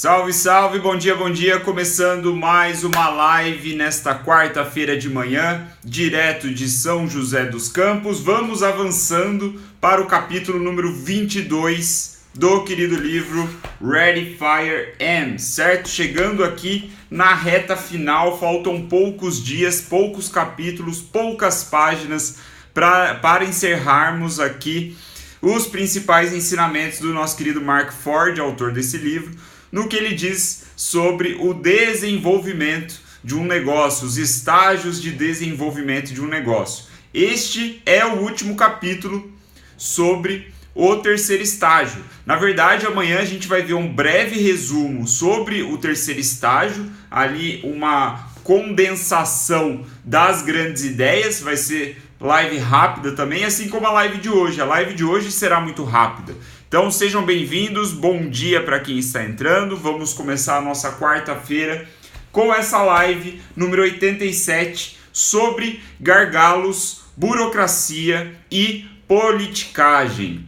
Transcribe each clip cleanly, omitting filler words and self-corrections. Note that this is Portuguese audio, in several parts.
Salve, salve, bom dia, começando mais uma live nesta quarta-feira de manhã, direto de São José dos Campos. Vamos avançando para o capítulo número 22 do querido livro Ready, Fire, Aim, certo? Chegando aqui na reta final, faltam poucos dias, poucos capítulos, poucas páginas para encerrarmos aqui os principais ensinamentos do nosso querido Mark Ford, autor desse livro, no que ele diz sobre o desenvolvimento de um negócio, os estágios de desenvolvimento de um negócio. Este é o último capítulo sobre o terceiro estágio. Na verdade, amanhã a gente vai ver um breve resumo sobre o terceiro estágio, ali uma condensação das grandes ideias, vai ser live rápida também, assim como a live de hoje. A live de hoje será muito rápida. Então sejam bem-vindos, bom dia para quem está entrando. Vamos começar a nossa quarta-feira com essa live número 87 sobre gargalos, burocracia e politicagem.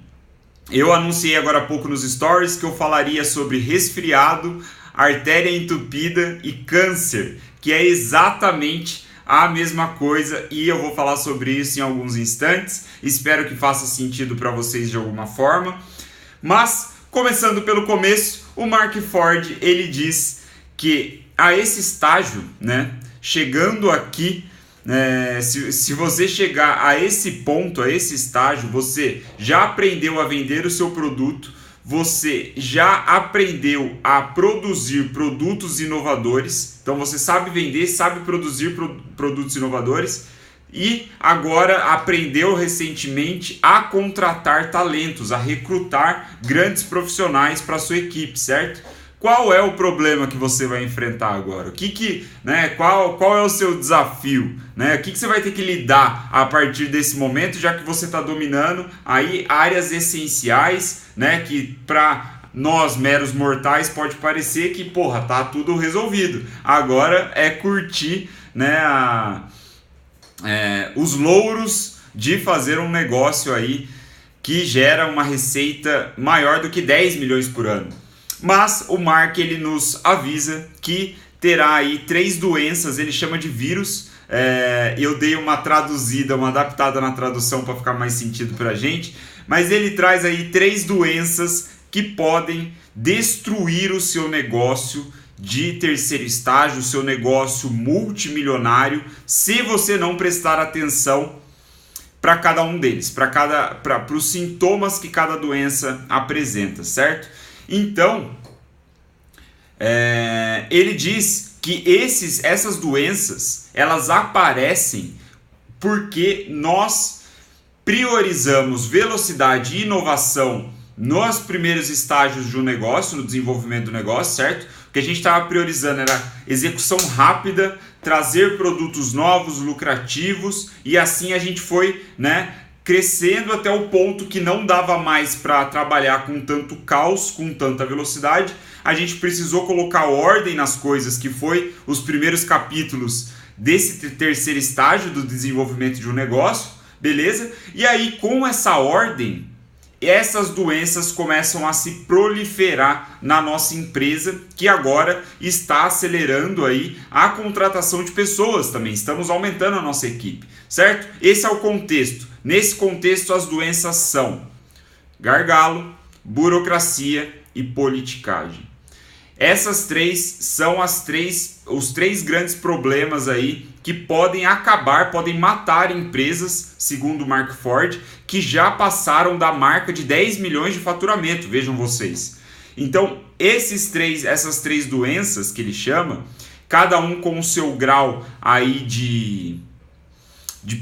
Eu anunciei agora há pouco nos stories que eu falaria sobre resfriado, artéria entupida e câncer, que é exatamente a mesma coisa, e eu vou falar sobre isso em alguns instantes. Espero que faça sentido para vocês de alguma forma. Mas, começando pelo começo, o Mark Ford, ele diz que a esse estágio, né, chegando aqui, se você chegar a esse ponto, a esse estágio, você já aprendeu a vender o seu produto, você já aprendeu a produzir produtos inovadores, então você sabe vender, sabe produzir produtos inovadores, e agora aprendeu recentemente a contratar talentos, a recrutar grandes profissionais para a sua equipe, certo? Qual é o problema que você vai enfrentar agora? Qual é o seu desafio? O que você vai ter que lidar a partir desse momento, já que você está dominando aí áreas essenciais, que para nós meros mortais pode parecer que, tá tudo resolvido. Agora é curtir, os louros de fazer um negócio aí que gera uma receita maior do que 10 milhões por ano. Mas o Mark, ele nos avisa que terá aí 3 doenças, ele chama de vírus. Eu dei uma traduzida, uma adaptada na tradução para ficar mais sentido para a gente, mas ele traz aí 3 doenças que podem destruir o seu negócio de terceiro estágio, o seu negócio multimilionário, se você não prestar atenção para cada um deles, para os sintomas que cada doença apresenta, certo? Então, ele diz que essas doenças, elas aparecem porque nós priorizamos velocidade e inovação nos primeiros estágios de um negócio, no desenvolvimento do negócio, certo? O que a gente estava priorizando era execução rápida, trazer produtos novos, lucrativos, e assim a gente foi, crescendo até o ponto que não dava mais para trabalhar com tanto caos, com tanta velocidade. A gente precisou colocar ordem nas coisas, que foi os primeiros capítulos desse terceiro estágio do desenvolvimento de um negócio, beleza? E aí, com essa ordem, essas doenças começam a se proliferar na nossa empresa, que agora está acelerando aí a contratação de pessoas também. Estamos aumentando a nossa equipe, certo? Esse é o contexto. Nesse contexto, as doenças são gargalo, burocracia e politicagem. Essas 3 são os 3 grandes problemas aí que podem matar empresas, segundo Mark Ford, que já passaram da marca de 10 milhões de faturamento, vejam vocês. Então, essas 3 doenças que ele chama, cada um com o seu grau aí de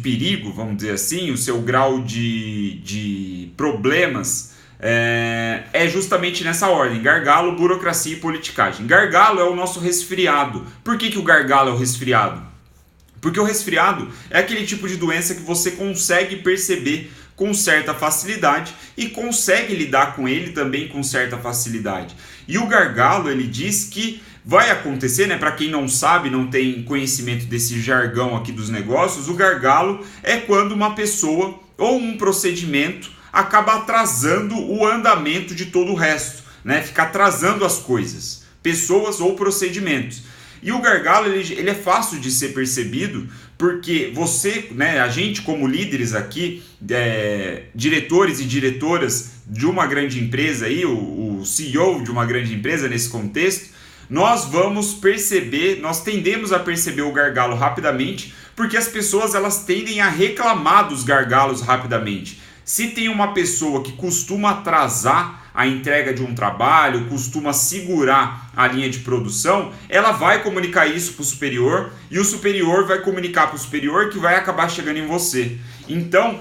perigo, vamos dizer assim, o seu grau de problemas, é justamente nessa ordem: gargalo, burocracia e politicagem. Gargalo é o nosso resfriado. Por que o gargalo é o resfriado? Porque o resfriado é aquele tipo de doença que você consegue perceber com certa facilidade e consegue lidar com ele também com certa facilidade. E o gargalo, ele diz que vai acontecer, para quem não sabe, não tem conhecimento desse jargão aqui dos negócios, o gargalo é quando uma pessoa ou um procedimento acaba atrasando o andamento de todo o resto, fica atrasando as coisas. pessoas ou procedimentos. E o gargalo ele é fácil de ser percebido porque você, né, a gente como líderes aqui, diretores e diretoras de uma grande empresa, aí, o CEO de uma grande empresa nesse contexto, nós vamos perceber, nós tendemos a perceber o gargalo rapidamente porque as pessoas elas tendem a reclamar dos gargalos rapidamente. Se tem uma pessoa que costuma atrasar a entrega de um trabalho, costuma segurar a linha de produção, ela vai comunicar isso para o superior e o superior vai comunicar para o superior que vai acabar chegando em você. Então,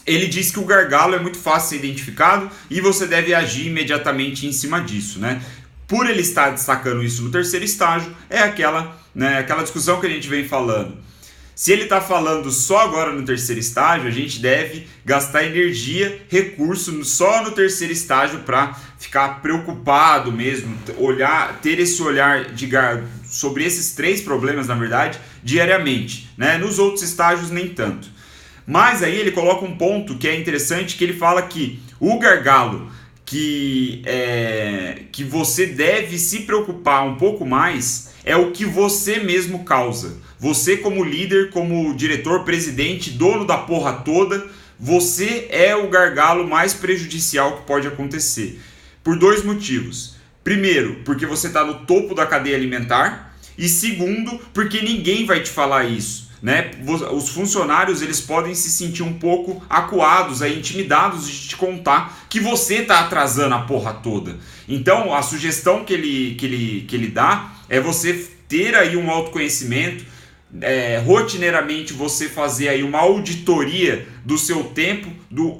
ele diz que o gargalo é muito fácil de ser identificado e você deve agir imediatamente em cima disso, né? Por ele estar destacando isso no terceiro estágio, é aquela discussão que a gente vem falando. Se ele está falando só agora no terceiro estágio, a gente deve gastar energia, recurso só no terceiro estágio para ficar preocupado mesmo, ter esse olhar sobre esses 3 problemas, na verdade, diariamente, né? Nos outros estágios, nem tanto. Mas aí ele coloca um ponto que é interessante, que ele fala que o gargalo que você deve se preocupar um pouco mais é o que você mesmo causa. Você como líder, como diretor, presidente, dono da porra toda, você é o gargalo mais prejudicial que pode acontecer. Por 2 motivos. Primeiro, porque você está no topo da cadeia alimentar. E segundo, porque ninguém vai te falar isso, né? Os funcionários eles podem se sentir um pouco acuados, intimidados de te contar que você está atrasando a porra toda. Então a sugestão que ele dá é você ter aí um autoconhecimento, rotineiramente você fazer aí uma auditoria do seu tempo,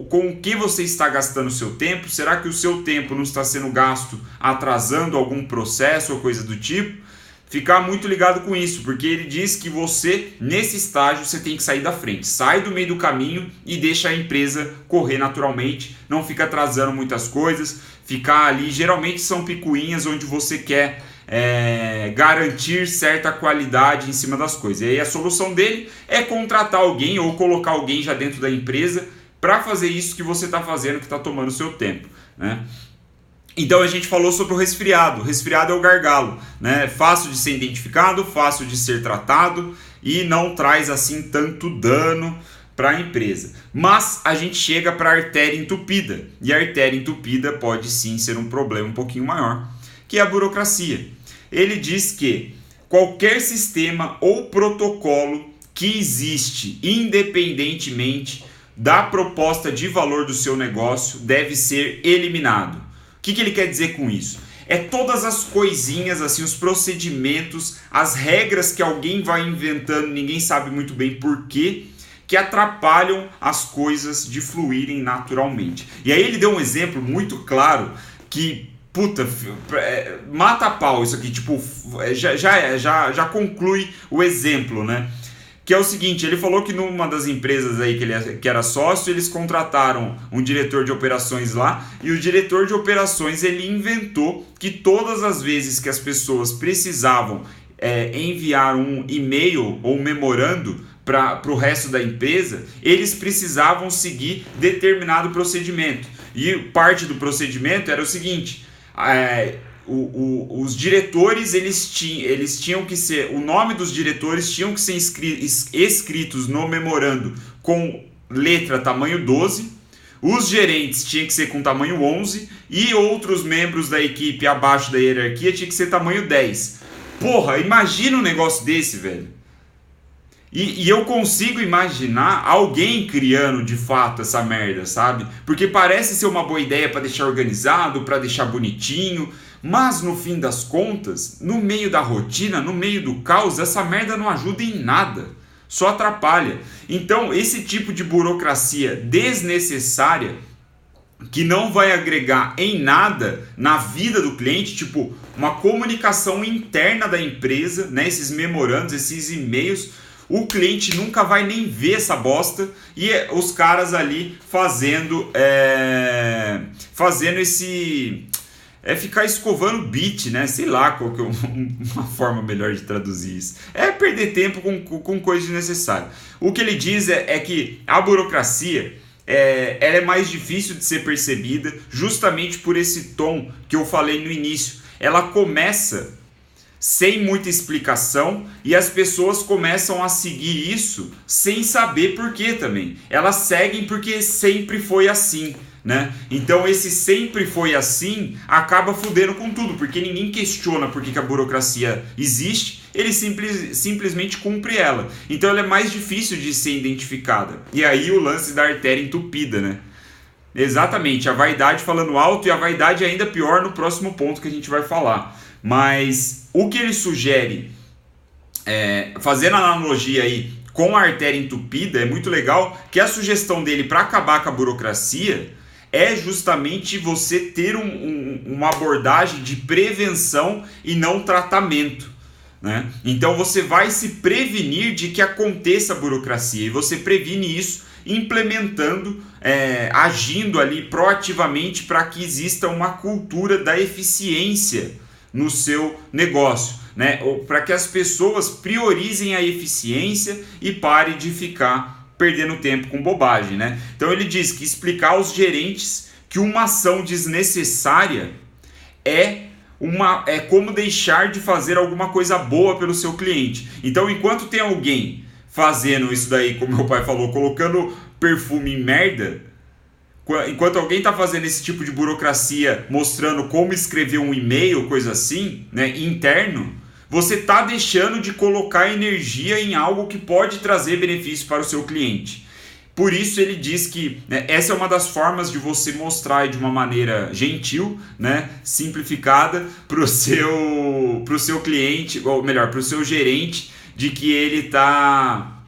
com o que você está gastando o seu tempo. Será que o seu tempo não está sendo gasto atrasando algum processo ou coisa do tipo? Ficar muito ligado com isso, porque ele diz que você, nesse estágio, você tem que sair da frente. Sai do meio do caminho e deixa a empresa correr naturalmente. Não fica atrasando muitas coisas. Ficar ali, geralmente são picuinhas onde você quer garantir certa qualidade em cima das coisas. E aí a solução dele é contratar alguém ou colocar alguém já dentro da empresa para fazer isso que você está fazendo, que está tomando o seu tempo, né? Então a gente falou sobre o resfriado. O resfriado é o gargalo, né? Fácil de ser identificado, fácil de ser tratado e não traz assim tanto dano para a empresa. Mas a gente chega para a artéria entupida. E a artéria entupida pode sim ser um problema um pouquinho maior, que é a burocracia. Ele diz que qualquer sistema ou protocolo que existe independentemente da proposta de valor do seu negócio deve ser eliminado. O que ele quer dizer com isso? É todas as coisinhas, assim, os procedimentos, as regras que alguém vai inventando, ninguém sabe muito bem por quê, que atrapalham as coisas de fluírem naturalmente. E aí ele deu um exemplo muito claro que, puta, mata a pau isso aqui, tipo, já conclui o exemplo, né? Que é o seguinte, ele falou que numa das empresas aí que era sócio, eles contrataram um diretor de operações lá, e o diretor de operações ele inventou que todas as vezes que as pessoas precisavam enviar um e-mail ou um memorando para o resto da empresa, eles precisavam seguir determinado procedimento. E parte do procedimento era o seguinte: os diretores eles tinham que ser, o nome dos diretores tinham que ser escritos no memorando com letra tamanho 12, os gerentes tinham que ser com tamanho 11 e outros membros da equipe abaixo da hierarquia tinha que ser tamanho 10. Porra, imagina um negócio desse, velho. E eu consigo imaginar alguém criando de fato essa merda, sabe? Porque parece ser uma boa ideia para deixar organizado, para deixar bonitinho, mas no fim das contas, no meio da rotina, no meio do caos, essa merda não ajuda em nada, só atrapalha. Então esse tipo de burocracia desnecessária, que não vai agregar em nada na vida do cliente, tipo uma comunicação interna da empresa, né? Esses memorandos, esses e-mails, o cliente nunca vai nem ver essa bosta e os caras ali fazendo esse... ficar escovando bit, né? Sei lá qual que é uma forma melhor de traduzir isso. É perder tempo com coisa desnecessária. O que ele diz é que a burocracia ela é mais difícil de ser percebida justamente por esse tom que eu falei no início. ela começa sem muita explicação e as pessoas começam a seguir isso sem saber por quê também. Elas seguem porque sempre foi assim, né? Então esse sempre foi assim acaba fudendo com tudo, porque ninguém questiona por que a burocracia existe, ele simplesmente cumpre ela. Então ela é mais difícil de ser identificada. E aí o lance da artéria entupida, né? Exatamente, a vaidade falando alto, e a vaidade ainda pior no próximo ponto que a gente vai falar. Mas o que ele sugere, fazendo analogia aí com a artéria entupida, é muito legal, que a sugestão dele para acabar com a burocracia é justamente você ter uma abordagem de prevenção e não tratamento, né? Então você vai se prevenir de que aconteça a burocracia, e você previne isso implementando, agindo ali proativamente para que exista uma cultura da eficiência no seu negócio, né? Para que as pessoas priorizem a eficiência e parem de ficar perdendo tempo com bobagem, né? Então ele diz que explicar aos gerentes que uma ação desnecessária é como deixar de fazer alguma coisa boa pelo seu cliente. Então, enquanto tem alguém fazendo isso daí, como meu pai falou, colocando perfume em merda, enquanto alguém está fazendo esse tipo de burocracia, mostrando como escrever um e-mail, coisa assim, né, interno, você está deixando de colocar energia em algo que pode trazer benefício para o seu cliente. Por isso ele diz que, né, essa é uma das formas de você mostrar de uma maneira gentil, né, simplificada, para o seu cliente, ou melhor, para o seu gerente, de que ele está...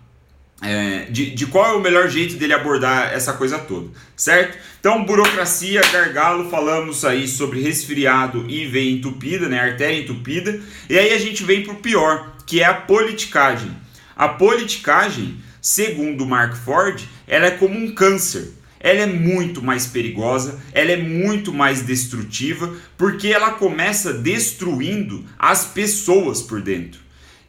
de qual é o melhor jeito dele abordar essa coisa toda, certo? Então, burocracia, gargalo, falamos aí sobre resfriado e veia entupida, né, artéria entupida, e aí a gente vem para o pior, que é a politicagem. A politicagem, segundo Mark Ford, ela é como um câncer. Ela é muito mais perigosa, ela é muito mais destrutiva, porque ela começa destruindo as pessoas por dentro.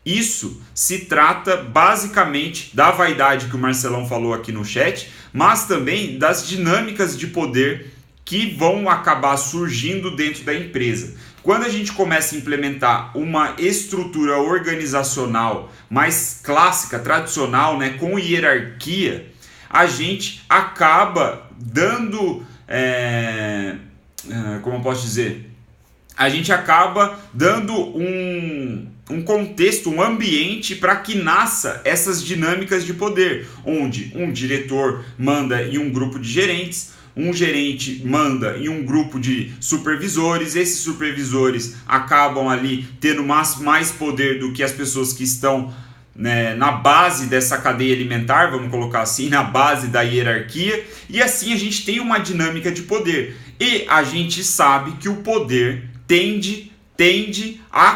Isso se trata basicamente da vaidade que o Marcelão falou aqui no chat, mas também das dinâmicas de poder que vão acabar surgindo dentro da empresa. Quando a gente começa a implementar uma estrutura organizacional mais clássica, tradicional, né, com hierarquia, a gente acaba dando, como eu posso dizer, a gente acaba dando um contexto, um ambiente para que nasça essas dinâmicas de poder, onde um diretor manda em um grupo de gerentes, um gerente manda em um grupo de supervisores, esses supervisores acabam ali tendo mais poder do que as pessoas que estão, né, na base dessa cadeia alimentar, vamos colocar assim, na base da hierarquia, e assim a gente tem uma dinâmica de poder, e a gente sabe que o poder tende a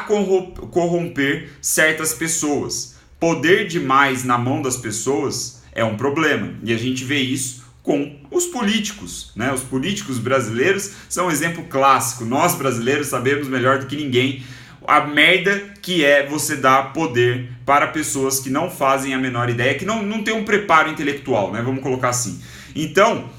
corromper certas pessoas. Poder demais na mão das pessoas é um problema, e a gente vê isso com os políticos, né? Os políticos brasileiros são um exemplo clássico. Nós brasileiros sabemos melhor do que ninguém a merda que é você dar poder para pessoas que não fazem a menor ideia, que não tem um preparo intelectual, né? Vamos colocar assim. Então,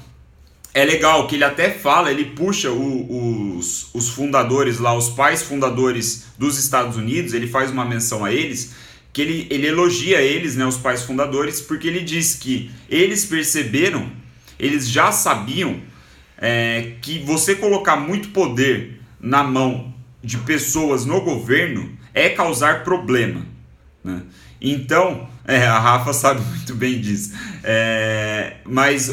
é legal que ele até fala, ele puxa os fundadores lá, os pais fundadores dos Estados Unidos, ele faz uma menção a eles, que ele elogia eles, né, os pais fundadores, porque ele diz que eles perceberam, eles já sabiam que você colocar muito poder na mão de pessoas no governo é causar problema, né? Então, a Rafa sabe muito bem disso, mas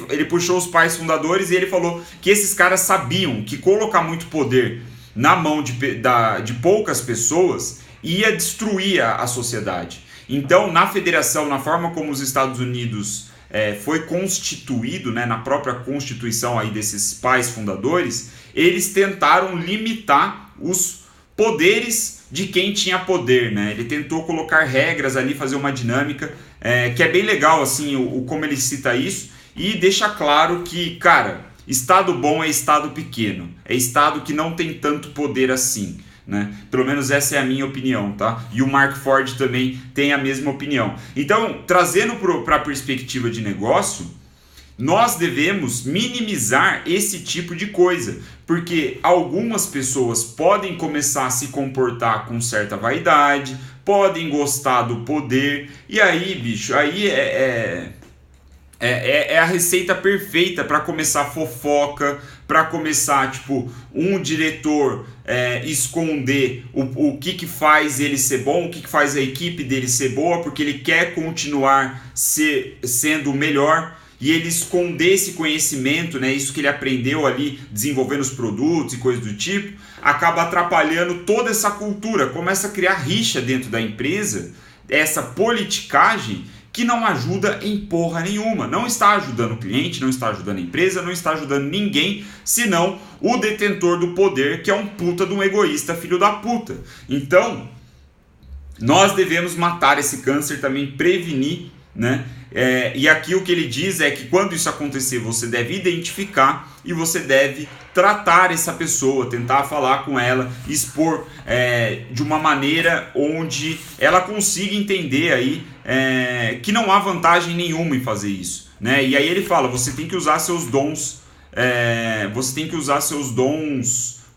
ele puxou os pais fundadores e ele falou que esses caras sabiam que colocar muito poder na mão de poucas pessoas ia destruir a sociedade. Então, na federação, na forma como os Estados Unidos foi constituído, né, na própria constituição aí desses pais fundadores, eles tentaram limitar os poderes de quem tinha poder, né? Ele tentou colocar regras ali, fazer uma dinâmica, que é bem legal, assim, como ele cita isso, e deixa claro que, cara, estado bom é estado pequeno, é estado que não tem tanto poder assim, né? Pelo menos essa é a minha opinião, tá? E o Mark Ford também tem a mesma opinião. Então, trazendo para a perspectiva de negócio, nós devemos minimizar esse tipo de coisa, porque algumas pessoas podem começar a se comportar com certa vaidade, podem gostar do poder, e aí, bicho, aí é a receita perfeita para começar fofoca, para começar, tipo, um diretor esconder o que faz ele ser bom, o que faz a equipe dele ser boa, porque ele quer continuar sendo o melhor, e ele esconder esse conhecimento, né, isso que ele aprendeu ali desenvolvendo os produtos e coisas do tipo, acaba atrapalhando toda essa cultura, começa a criar rixa dentro da empresa, essa politicagem que não ajuda em porra nenhuma, não está ajudando o cliente, não está ajudando a empresa, não está ajudando ninguém, senão o detentor do poder, que é um puta de um egoísta filho da puta. Então, nós devemos matar esse câncer, também prevenir, né? E aqui o que ele diz é que quando isso acontecer, você deve identificar e você deve tratar essa pessoa, tentar falar com ela, expor de uma maneira onde ela consiga entender aí que não há vantagem nenhuma em fazer isso, né? E aí ele fala, você tem que usar seus dons,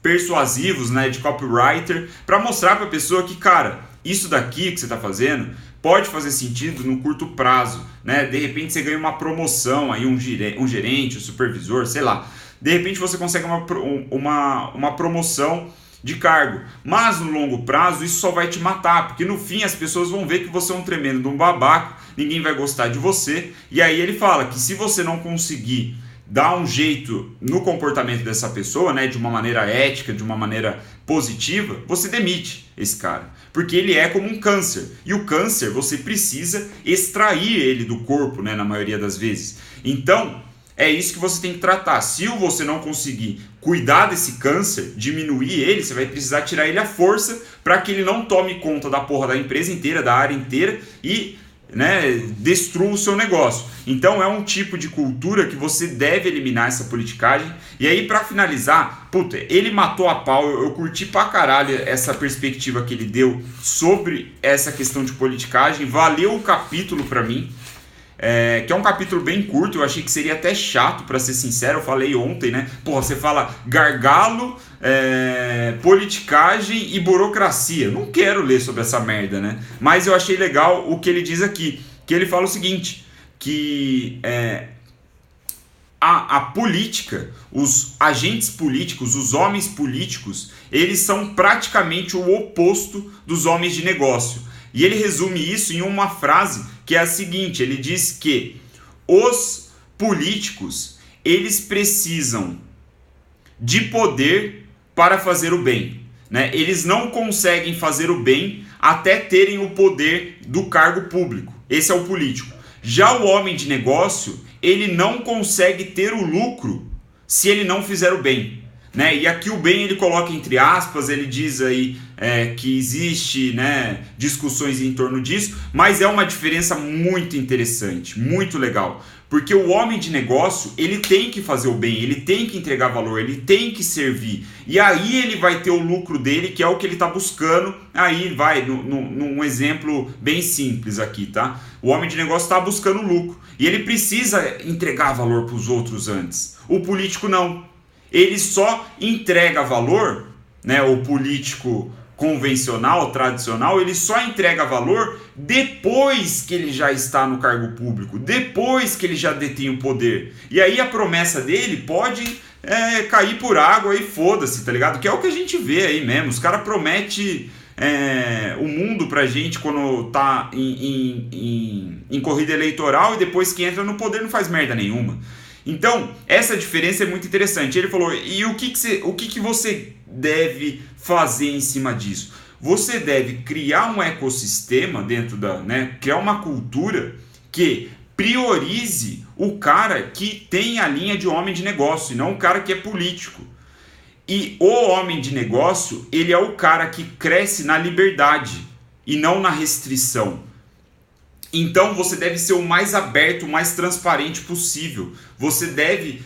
persuasivos, né, de copywriter, para mostrar para a pessoa que, cara, isso daqui que você está fazendo pode fazer sentido no curto prazo, né? De repente você ganha uma promoção, aí um gerente, um supervisor, sei lá. De repente você consegue uma promoção de cargo, mas no longo prazo isso só vai te matar, porque no fim as pessoas vão ver que você é um tremendo de um babaca, ninguém vai gostar de você, e aí ele fala que se você não conseguir dar um jeito no comportamento dessa pessoa, né, de uma maneira ética, de uma maneira positiva, você demite esse cara, porque ele é como um câncer, e o câncer você precisa extrair ele do corpo, né, na maioria das vezes. Então é isso que você tem que tratar. Se você não conseguir cuidar desse câncer, diminuir ele, você vai precisar tirar ele à força para que ele não tome conta da porra da empresa inteira, da área inteira e, né, destrua o seu negócio. Então é um tipo de cultura que você deve eliminar essa politicagem. E aí, para finalizar, puta, ele matou a pau. Eu curti pra caralho essa perspectiva que ele deu sobre essa questão de politicagem. Valeu o capítulo pra mim. Que é um capítulo bem curto, eu achei que seria até chato, pra ser sincero, eu falei ontem, né? Porra, você fala gargalo, politicagem e burocracia. Não quero ler sobre essa merda, né? Mas eu achei legal o que ele diz aqui, que ele fala o seguinte, que a política, os agentes políticos, os homens políticos, eles são praticamente o oposto dos homens de negócio. E ele resume isso em uma frase que é a seguinte, ele diz que os políticos, eles precisam de poder para fazer o bem, né? Eles não conseguem fazer o bem até terem o poder do cargo público. Esse é o político. Já o homem de negócio, ele não consegue ter o lucro se ele não fizer o bem, né? E aqui o bem ele coloca entre aspas, ele diz aí que existe, né, discussões em torno disso, mas é uma diferença muito interessante, muito legal, porque o homem de negócio ele tem que fazer o bem, ele tem que entregar valor, ele tem que servir, e aí ele vai ter o lucro dele, que é o que ele está buscando. Aí vai, num exemplo bem simples aqui, tá? O homem de negócio está buscando lucro, e ele precisa entregar valor para os outros antes. O político não. Ele só entrega valor, né, o político convencional, tradicional, ele só entrega valor depois que ele já está no cargo público, depois que ele já detém o poder. E aí a promessa dele pode cair por água e foda-se, tá ligado? Que é o que a gente vê aí mesmo. Os caras prometem o mundo pra gente quando tá em corrida eleitoral e depois que entra no poder não faz merda nenhuma. Então, essa diferença é muito interessante. Ele falou, e o que você deve fazer em cima disso? Você deve criar um ecossistema dentro criar uma cultura que priorize o cara que tem a linha de homem de negócio, e não o cara que é político. E o homem de negócio, ele é o cara que cresce na liberdade e não na restrição. Então você deve ser o mais aberto, o mais transparente possível. Você deve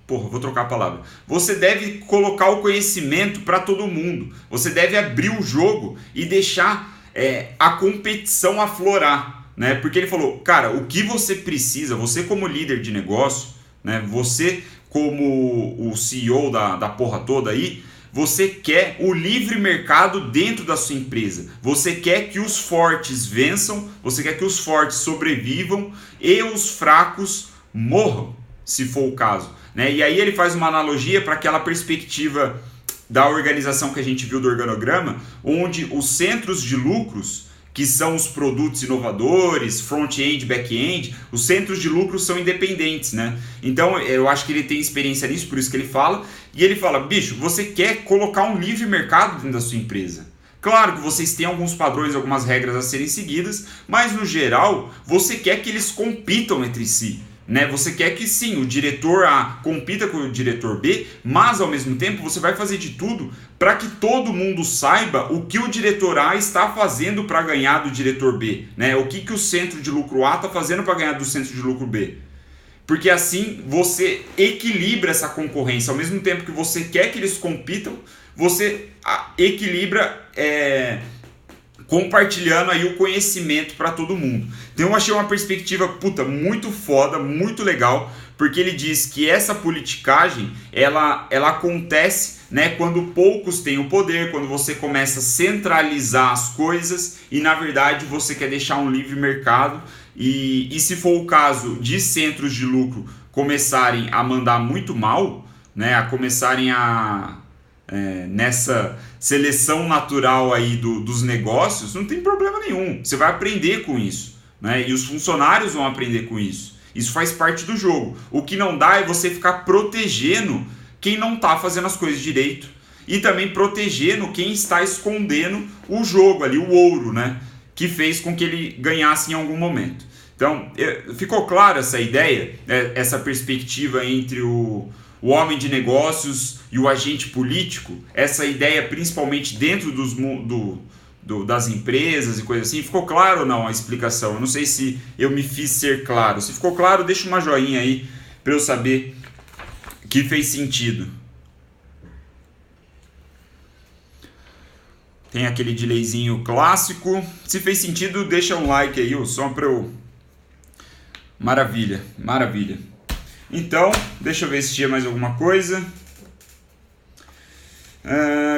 vou trocar a palavra. Você deve colocar o conhecimento para todo mundo. Você deve abrir o jogo e deixar a competição aflorar. né? Porque ele falou, cara, o que você precisa, você como líder de negócio, né? Você como o CEO da porra toda aí, você quer o livre mercado dentro da sua empresa. Você quer que os fortes vençam, você quer que os fortes sobrevivam e os fracos morram, se for o caso, né? E aí ele faz uma analogia para aquela perspectiva da organização que a gente viu do organograma, onde os centros de lucros, que são os produtos inovadores, front-end, back-end, os centros de lucro são independentes, né? Então eu acho que ele tem experiência nisso, por isso que ele fala. E ele fala, bicho, você quer colocar um livre mercado dentro da sua empresa. Claro que vocês têm alguns padrões, algumas regras a serem seguidas, mas no geral você quer que eles compitam entre si. Né? Você quer que sim, o diretor A compita com o diretor B, mas ao mesmo tempo você vai fazer de tudo para que todo mundo saiba o que o diretor A está fazendo para ganhar do diretor B, né? O que o centro de lucro A está fazendo para ganhar do centro de lucro B. Porque assim você equilibra essa concorrência. Ao mesmo tempo que você quer que eles compitam, você equilibra compartilhando aí o conhecimento para todo mundo. Então eu achei uma perspectiva muito foda, muito legal, porque ele diz que essa politicagem ela acontece, né, quando poucos têm o poder, quando você começa a centralizar as coisas e na verdade você quer deixar um livre mercado e se for o caso de centros de lucro começarem a mandar muito mal, né, a começarem nessa seleção natural aí dos negócios, não tem problema nenhum. Você vai aprender com isso, né? E os funcionários vão aprender com isso. Isso faz parte do jogo. O que não dá é você ficar protegendo quem não está fazendo as coisas direito e também protegendo quem está escondendo o jogo ali, o ouro, né? Que fez com que ele ganhasse em algum momento. Então, ficou claro essa ideia, essa perspectiva entre o homem de negócios e o agente político, essa ideia principalmente dentro das empresas e coisas assim. Ficou claro ou não a explicação? Eu não sei se eu me fiz ser claro. Se ficou claro, deixa uma joinha aí para eu saber que fez sentido. Tem aquele delayzinho clássico. Se fez sentido, deixa um like aí, só para eu... Maravilha, maravilha. Então, deixa eu ver se tinha mais alguma coisa.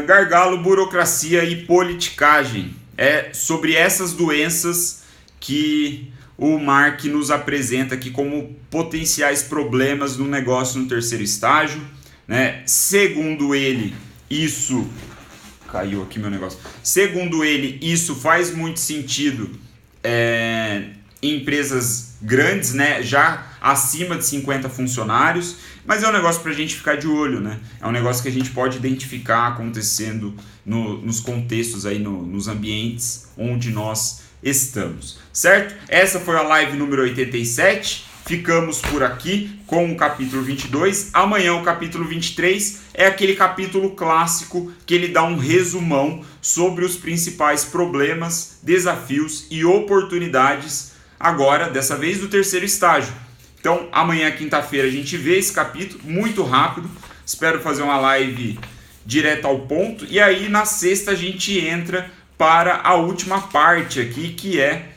Gargalo, burocracia e politicagem. É sobre essas doenças que o Mark nos apresenta aqui como potenciais problemas no negócio no terceiro estágio, né? Segundo ele, isso... Caiu aqui meu negócio. Segundo ele, isso faz muito sentido em empresas grandes, né? Já acima de 50 funcionários, mas é um negócio para a gente ficar de olho, né? É um negócio que a gente pode identificar acontecendo nos contextos aí, nos ambientes onde nós estamos, certo? Essa foi a live número 87, ficamos por aqui com o capítulo 22, amanhã o capítulo 23 é aquele capítulo clássico que ele dá um resumão sobre os principais problemas, desafios e oportunidades, agora, dessa vez, do terceiro estágio. Então, amanhã, quinta-feira, a gente vê esse capítulo muito rápido. Espero fazer uma live direto ao ponto. E aí, na sexta, a gente entra para a última parte aqui, que é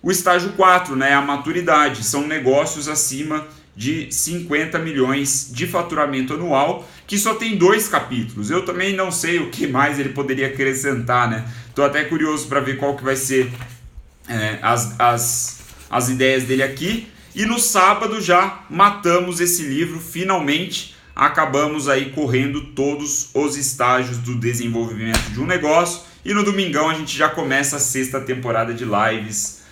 o estágio 4, né? A maturidade. São negócios acima de 50 milhões de faturamento anual, que só tem 2 capítulos. Eu também não sei o que mais ele poderia acrescentar, né? Estou até curioso para ver qual que vai ser as ideias dele aqui. E no sábado já matamos esse livro, finalmente acabamos aí correndo todos os estágios do desenvolvimento de um negócio. E no domingão a gente já começa a 6ª temporada de lives.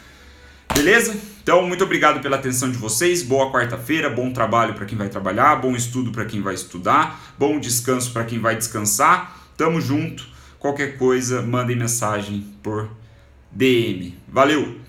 Beleza? Então, muito obrigado pela atenção de vocês. Boa quarta-feira, bom trabalho para quem vai trabalhar, bom estudo para quem vai estudar, bom descanso para quem vai descansar. Tamo junto. Qualquer coisa, mandem mensagem por DM. Valeu!